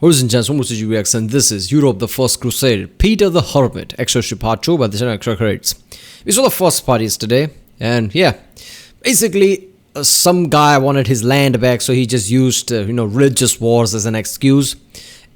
Ladies and gentlemen, this is UX and this is Europe the First Crusade, Peter the Hermit, extra part 2 by the channel Extra Credits. We saw the first part yesterday, and yeah, basically some guy wanted his land back, so he just used religious wars as an excuse.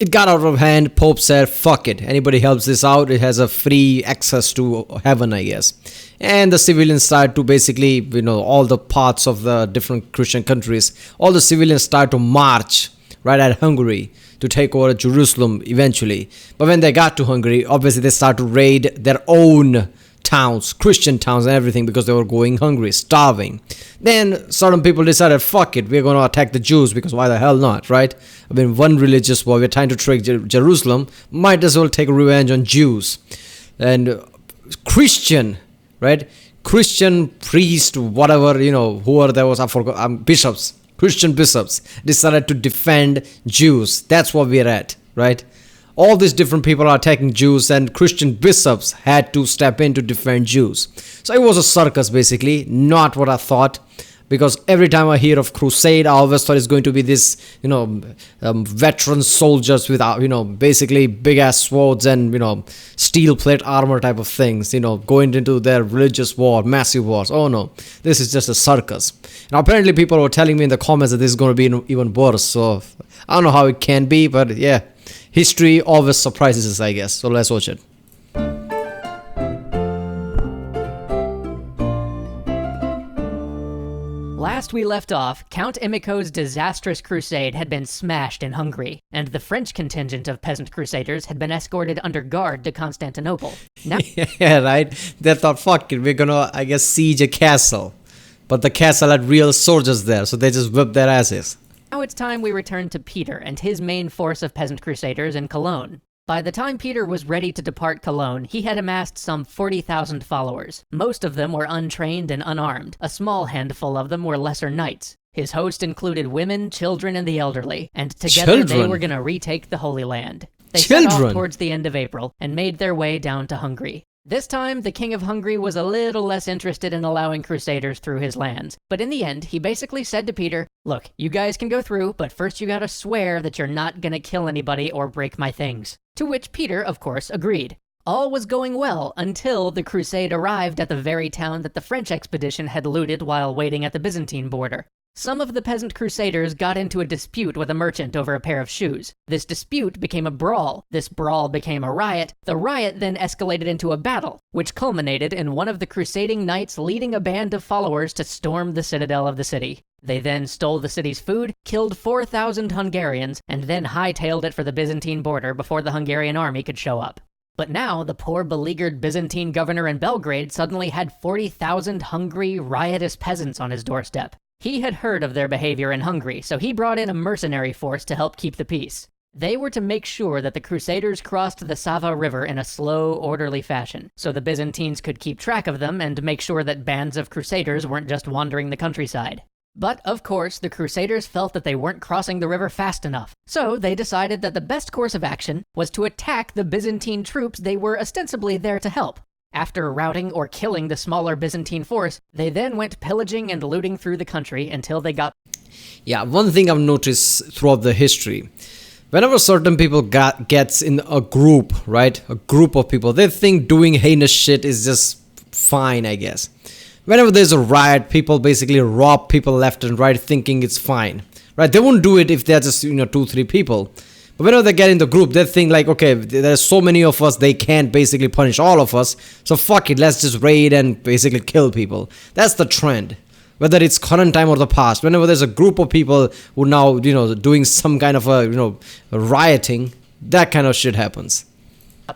It got out of hand. Pope said, fuck it, anybody helps this out, it has a free access to heaven, I guess. And the civilians started to basically, all the parts of the different Christian countries, all the civilians started to march right at Hungary to take over Jerusalem eventually. But when they got to Hungary, obviously they started to raid their own towns, Christian towns and everything, because they were going hungry, starving. Then certain people decided, fuck it, we're going to attack the Jews, because why the hell not, right? I mean, one religious war, we're trying to take Jerusalem, might as well take revenge on Jews. And Christian, right? Christian priest, whatever, whoever there was, I forgot, bishops. Christian bishops decided to defend Jews. That's what we're at, right? All these different people are attacking Jews, and Christian bishops had to step in to defend Jews. So it was a circus, basically, not what I thought. Because every time I hear of Crusade, I always thought it's going to be this, veteran soldiers with, basically big-ass swords and, steel plate armor type of things, going into their religious war, massive wars. Oh no, this is just a circus. And apparently people were telling me in the comments that this is going to be even worse. So I don't know how it can be, but yeah, history always surprises us, I guess. So let's watch it. Last we left off, Count Emico's disastrous crusade had been smashed in Hungary, and the French contingent of peasant crusaders had been escorted under guard to Constantinople. Now, yeah, right? They thought, fuck it, we're gonna, I guess, siege a castle. But the castle had real soldiers there, so they just whipped their asses. Now it's time we return to Peter and his main force of peasant crusaders in Cologne. By the time Peter was ready to depart Cologne, he had amassed some 40,000 followers. Most of them were untrained and unarmed. A small handful of them were lesser knights. His host included women, children, and the elderly, and together they were going to retake the Holy Land. They set off towards the end of April and made their way down to Hungary. This time, the King of Hungary was a little less interested in allowing crusaders through his lands. But in the end, he basically said to Peter, look, you guys can go through, but first you gotta swear that you're not gonna kill anybody or break my things. To which Peter, of course, agreed. All was going well until the crusade arrived at the very town that the French expedition had looted while waiting at the Byzantine border. Some of the peasant crusaders got into a dispute with a merchant over a pair of shoes. This dispute became a brawl. This brawl became a riot. The riot then escalated into a battle, which culminated in one of the crusading knights leading a band of followers to storm the citadel of the city. They then stole the city's food, killed 4,000 Hungarians, and then hightailed it for the Byzantine border before the Hungarian army could show up. But now, the poor beleaguered Byzantine governor in Belgrade suddenly had 40,000 hungry, riotous peasants on his doorstep. He had heard of their behavior in Hungary, so he brought in a mercenary force to help keep the peace. They were to make sure that the Crusaders crossed the Sava River in a slow, orderly fashion, so the Byzantines could keep track of them and make sure that bands of Crusaders weren't just wandering the countryside. But, of course, the Crusaders felt that they weren't crossing the river fast enough, so they decided that the best course of action was to attack the Byzantine troops they were ostensibly there to help. After routing or killing the smaller Byzantine force, they then went pillaging and looting through the country until they got... Yeah, one thing I've noticed throughout the history, whenever certain people gets in a group, right? A group of people, they think doing heinous shit is just fine, I guess. Whenever there's a riot, people basically rob people left and right thinking it's fine, right? They won't do it if they're just, 2-3 people. But whenever they get in the group, they think like, okay, there's so many of us, they can't basically punish all of us. So fuck it, let's just raid and basically kill people. That's the trend. Whether it's current time or the past. Whenever there's a group of people who now, doing some kind of a, rioting, that kind of shit happens.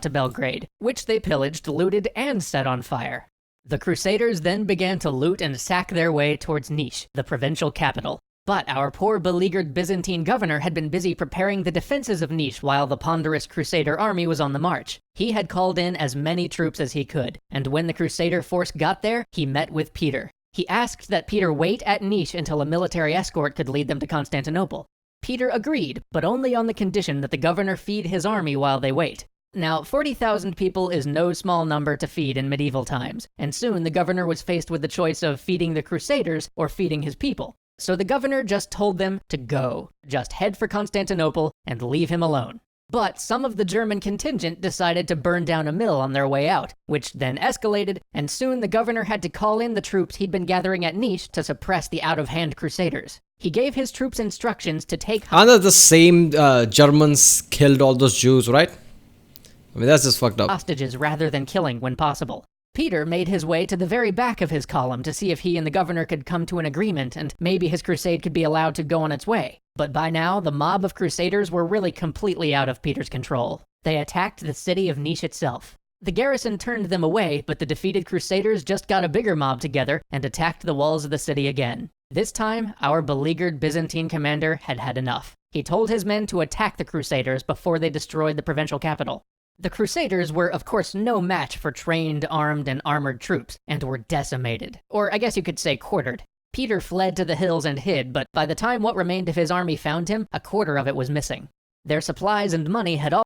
To Belgrade, which they pillaged, looted, and set on fire. The Crusaders then began to loot and sack their way towards Niš, the provincial capital. But our poor beleaguered Byzantine governor had been busy preparing the defenses of Niš while the ponderous Crusader army was on the march. He had called in as many troops as he could, and when the Crusader force got there, he met with Peter. He asked that Peter wait at Niš until a military escort could lead them to Constantinople. Peter agreed, but only on the condition that the governor feed his army while they wait. Now, 40,000 people is no small number to feed in medieval times, and soon the governor was faced with the choice of feeding the Crusaders or feeding his people. So the governor just told them to go, just head for Constantinople and leave him alone. But some of the German contingent decided to burn down a mill on their way out, which then escalated, and soon the governor had to call in the troops he'd been gathering at Niš to suppress the out-of-hand crusaders. He gave his troops instructions to take... Aren't the same Germans killed all those Jews, right? I mean, that's just fucked up. ...hostages rather than killing when possible. Peter made his way to the very back of his column to see if he and the governor could come to an agreement and maybe his crusade could be allowed to go on its way. But by now, the mob of crusaders were really completely out of Peter's control. They attacked the city of Niš itself. The garrison turned them away, but the defeated crusaders just got a bigger mob together and attacked the walls of the city again. This time, our beleaguered Byzantine commander had had enough. He told his men to attack the crusaders before they destroyed the provincial capital. The Crusaders were, of course, no match for trained, armed, and armored troops, and were decimated. Or I guess you could say quartered. Peter fled to the hills and hid, but by the time what remained of his army found him, a quarter of it was missing. Their supplies and money had all...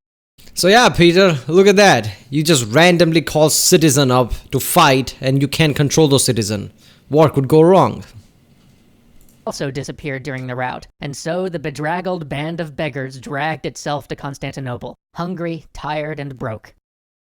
So yeah, Peter, look at that. You just randomly call citizen up to fight, and you can't control those citizen. What could go wrong? Also disappeared during the rout, and so the bedraggled band of beggars dragged itself to Constantinople, hungry, tired, and broke.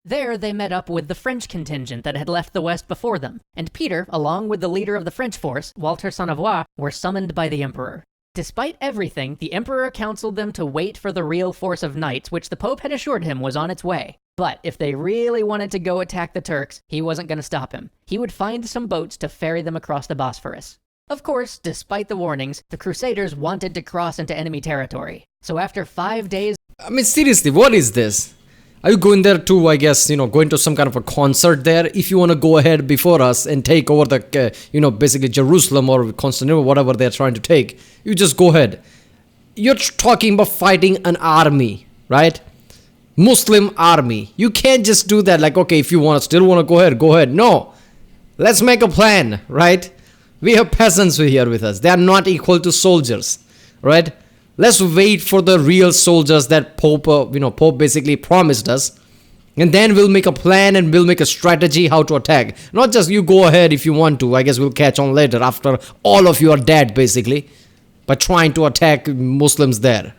There they met up with the French contingent that had left the west before them, and Peter, along with the leader of the French force, Walter Saint-Avoix, were summoned by the emperor. Despite everything, the emperor counseled them to wait for the real force of knights, which the Pope had assured him was on its way. But if they really wanted to go attack the Turks, he wasn't going to stop him. He would find some boats to ferry them across the Bosphorus. Of course, despite the warnings, the Crusaders wanted to cross into enemy territory. So after 5 days... I mean, seriously, what is this? Are you going there to, I guess, going to some kind of a concert there? If you want to go ahead before us and take over the, basically Jerusalem or Constantinople, whatever they're trying to take, you just go ahead. You're talking about fighting an army, right? Muslim army. You can't just do that like, okay, if you still want to go ahead. No. Let's make a plan, right? We have peasants here with us. They are not equal to soldiers, right? Let's wait for the real soldiers that Pope basically promised us. And then we'll make a plan and we'll make a strategy how to attack. Not just you go ahead if you want to. I guess we'll catch on later after all of you are dead, basically. By trying to attack Muslims there.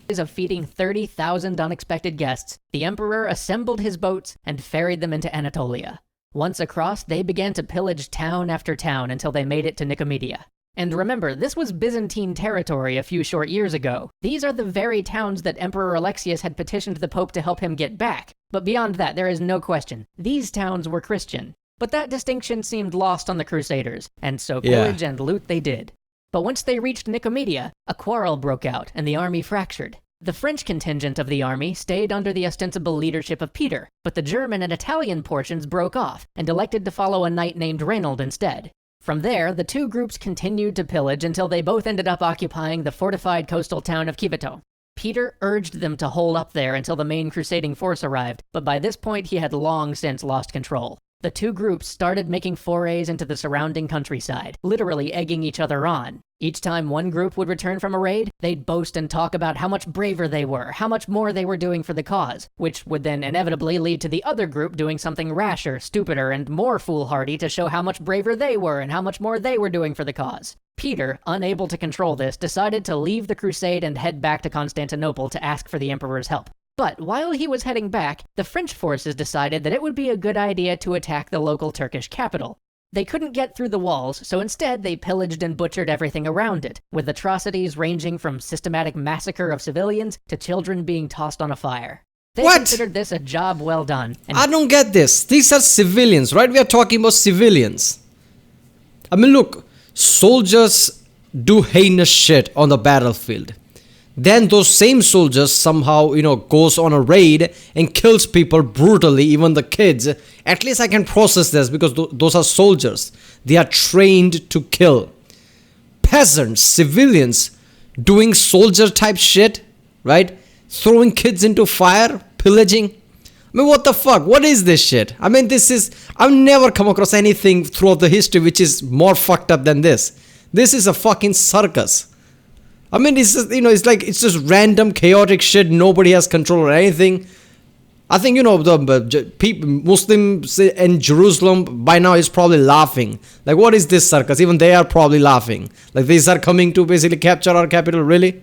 Of feeding 30,000 unexpected guests, the emperor assembled his boats and ferried them into Anatolia. Once across, they began to pillage town after town until they made it to Nicomedia. And remember, this was Byzantine territory a few short years ago. These are the very towns that Emperor Alexius had petitioned the Pope to help him get back. But beyond that, there is no question. These towns were Christian. But that distinction seemed lost on the Crusaders, and so pillage and loot they did. But once they reached Nicomedia, a quarrel broke out and the army fractured. The French contingent of the army stayed under the ostensible leadership of Peter, but the German and Italian portions broke off and elected to follow a knight named Reynold instead. From there, the two groups continued to pillage until they both ended up occupying the fortified coastal town of Civetot. Peter urged them to hold up there until the main crusading force arrived, but by this point he had long since lost control. The two groups started making forays into the surrounding countryside, literally egging each other on. Each time one group would return from a raid, they'd boast and talk about how much braver they were, how much more they were doing for the cause, which would then inevitably lead to the other group doing something rasher, stupider, and more foolhardy to show how much braver they were and how much more they were doing for the cause. Peter, unable to control this, decided to leave the crusade and head back to Constantinople to ask for the emperor's help. But while he was heading back, the French forces decided that it would be a good idea to attack the local Turkish capital. They couldn't get through the walls, so instead they pillaged and butchered everything around it, with atrocities ranging from systematic massacre of civilians to children being tossed on a fire. They considered this a job well done. I don't get this. These are civilians, right? We are talking about civilians. I mean, look, soldiers do heinous shit on the battlefield. Then those same soldiers somehow, goes on a raid and kills people brutally, even the kids. At least I can process this because those are soldiers. They are trained to kill. Peasants, civilians, doing soldier type shit, right? Throwing kids into fire, pillaging. I mean, what the fuck? What is this shit? I mean, I've never come across anything throughout the history which is more fucked up than this. This is a fucking circus. I mean, it's just, it's just random chaotic shit. Nobody has control or anything. I think, the people, Muslims in Jerusalem by now is probably laughing. Like, what is this circus? Even they are probably laughing. Like, these are coming to basically capture our capital, really?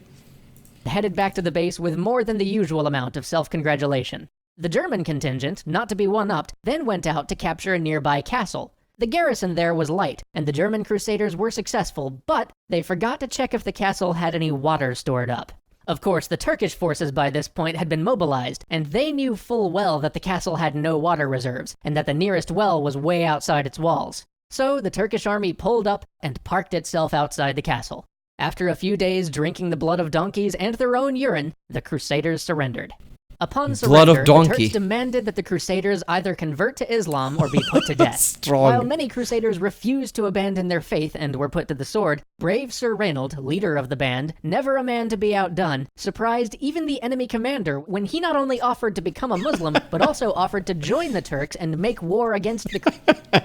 Headed back to the base with more than the usual amount of self-congratulation. The German contingent, not to be one-upped, then went out to capture a nearby castle. The garrison there was light, and the German crusaders were successful, but they forgot to check if the castle had any water stored up. Of course, the Turkish forces by this point had been mobilized, and they knew full well that the castle had no water reserves, and that the nearest well was way outside its walls. So the Turkish army pulled up and parked itself outside the castle. After a few days drinking the blood of donkeys and their own urine, the Crusaders surrendered. Upon surrender, the Turks demanded that the Crusaders either convert to Islam or be put to death. While many Crusaders refused to abandon their faith and were put to the sword, brave Sir Reynold, leader of the band, never a man to be outdone, surprised even the enemy commander when he not only offered to become a Muslim, but also offered to join the Turks and make war against the...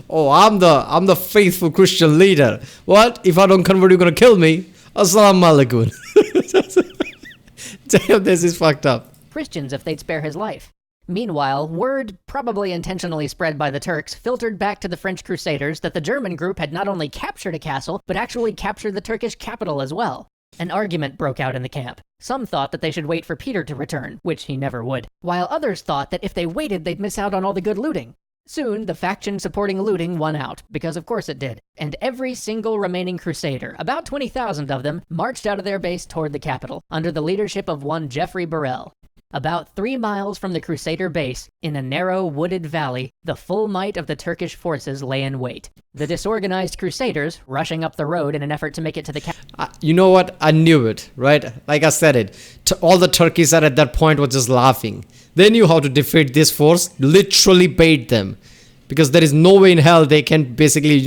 Oh, I'm the faithful Christian leader. What? If I don't convert, you're gonna kill me? Assalamu alaikum. Damn, this is fucked up. Christians if they'd spare his life. Meanwhile, word, probably intentionally spread by the Turks, filtered back to the French Crusaders that the German group had not only captured a castle, but actually captured the Turkish capital as well. An argument broke out in the camp. Some thought that they should wait for Peter to return, which he never would, while others thought that if they waited, they'd miss out on all the good looting. Soon, the faction supporting looting won out, because of course it did, and every single remaining Crusader, about 20,000 of them, marched out of their base toward the capital, under the leadership of one Geoffrey Burrell. About 3 miles from the Crusader base, in a narrow wooded valley, the full might of the Turkish forces lay in wait. The disorganized Crusaders, rushing up the road in an effort to make it to the you know what? I knew it, right? Like I said it. All the Turkeys at that point were just laughing. They knew how to defeat this force, literally bait them. Because there is no way in hell they can basically,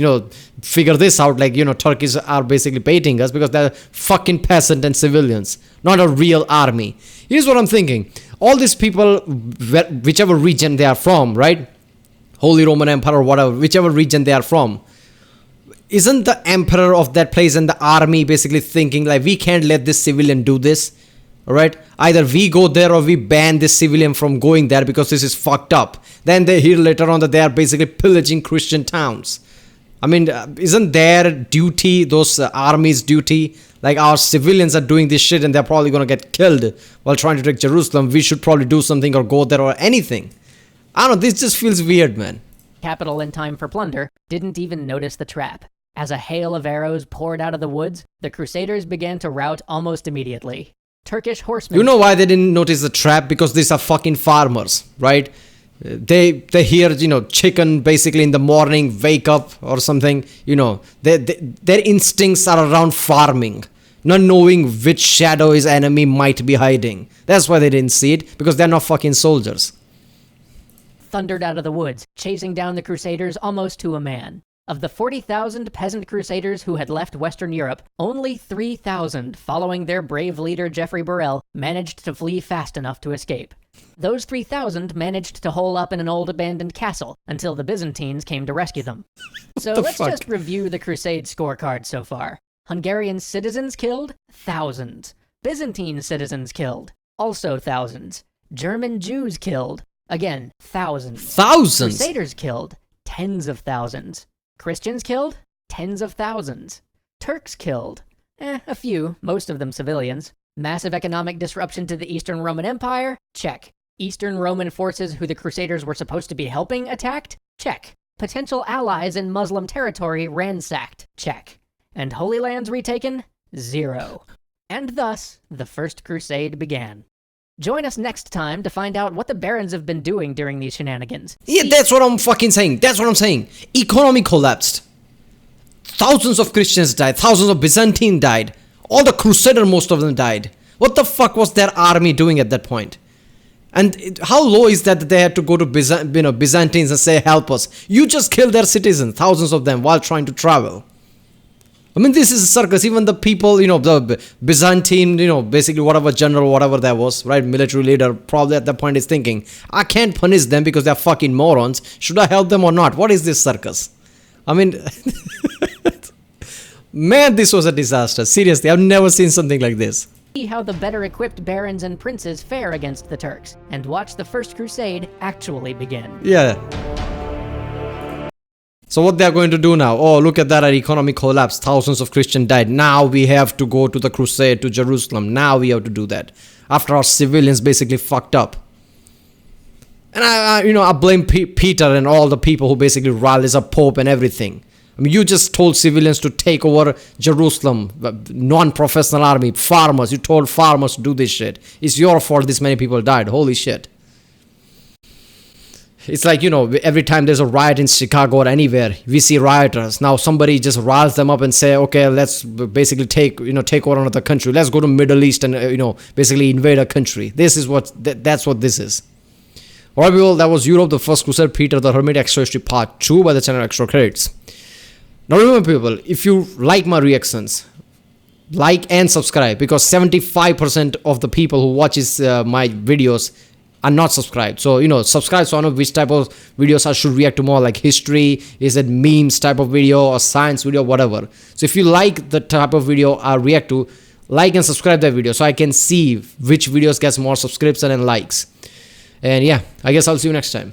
figure this out. Like, Turkeys are basically baiting us because they're fucking peasant and civilians, not a real army. Here's what I'm thinking. All these people, whichever region they are from, right? Holy Roman Empire or whatever, whichever region they are from. Isn't the emperor of that place and the army basically thinking like, we can't let this civilian do this? Alright, either we go there or we ban this civilian from going there because this is fucked up. Then they hear later on that they are basically pillaging Christian towns. I mean, isn't their duty, those armies' duty, like our civilians are doing this shit and they're probably gonna get killed while trying to take Jerusalem. We should probably do something or go there or anything. I don't know, this just feels weird, man. Capital in time for plunder, didn't even notice the trap. As a hail of arrows poured out of the woods, the Crusaders began to rout almost immediately. Turkish horsemen... You know why they didn't notice the trap? Because these are fucking farmers, right? They hear, chicken basically in the morning, wake up or something, their instincts are around farming, not knowing which shadow his enemy might be hiding. That's why they didn't see it, because they're not fucking soldiers. Thundered out of the woods, chasing down the Crusaders almost to a man. Of the 40,000 peasant Crusaders who had left Western Europe, only 3,000, following their brave leader Geoffrey Burrell, managed to flee fast enough to escape. Those 3,000 managed to hole up in an old abandoned castle until the Byzantines came to rescue them. So let's just review the Crusade scorecard so far. Hungarian citizens killed? Thousands. Byzantine citizens killed? Also thousands. German Jews killed? Again, thousands. Thousands? Crusaders killed? Tens of thousands. Christians killed? Tens of thousands. Turks killed? A few, most of them civilians. Massive economic disruption to the Eastern Roman Empire? Check. Eastern Roman forces who the Crusaders were supposed to be helping attacked? Check. Potential allies in Muslim territory ransacked? Check. And Holy Lands retaken? 0. And thus, the First Crusade began. Join us next time to find out what the barons have been doing during these shenanigans. Yeah, that's what I'm fucking saying. That's what I'm saying. Economy collapsed. Thousands of Christians died. Thousands of Byzantine died. All the Crusader, most of them died. What the fuck was their army doing at that point? And how low is that they had to go to Byzantines and say, help us? You just killed their citizens, thousands of them, while trying to travel. I mean, this is a circus. Even the people, the Byzantine, basically whatever general, whatever that was, right, military leader, probably at that point is thinking, I can't punish them because they're fucking morons. Should I help them or not? What is this circus? I mean, man, this was a disaster. Seriously, I've never seen something like this. See how the better equipped barons and princes fare against the Turks, and watch the First Crusade actually begin. Yeah. So what they're going to do now? Oh, look at that, our economy collapsed. Thousands of Christians died. Now we have to go to the crusade to Jerusalem. Now we have to do that. After our civilians basically fucked up. And I blame Peter and all the people who basically rallies up Pope and everything. I mean, you just told civilians to take over Jerusalem, non-professional army, farmers. You told farmers to do this shit. It's your fault this many people died. Holy shit. It's like, every time there's a riot in Chicago or anywhere, we see rioters. Now somebody just riles them up and say, okay, let's basically take over another country. Let's go to Middle East and, basically invade a country. That's what this is. Alright people, that was Europe, the First Crusade, Peter the Hermit, Extra History Part 2 by the channel Extra Credits. Now remember people, if you like my reactions, like and subscribe, because 75% of the people who watches my videos are not subscribed. So, subscribe so I know which type of videos I should react to more, like history, is it memes type of video or science video, whatever. So if you like the type of video I react to, like and subscribe that video so I can see which videos gets more subscription and likes. And yeah, I guess I'll see you next time.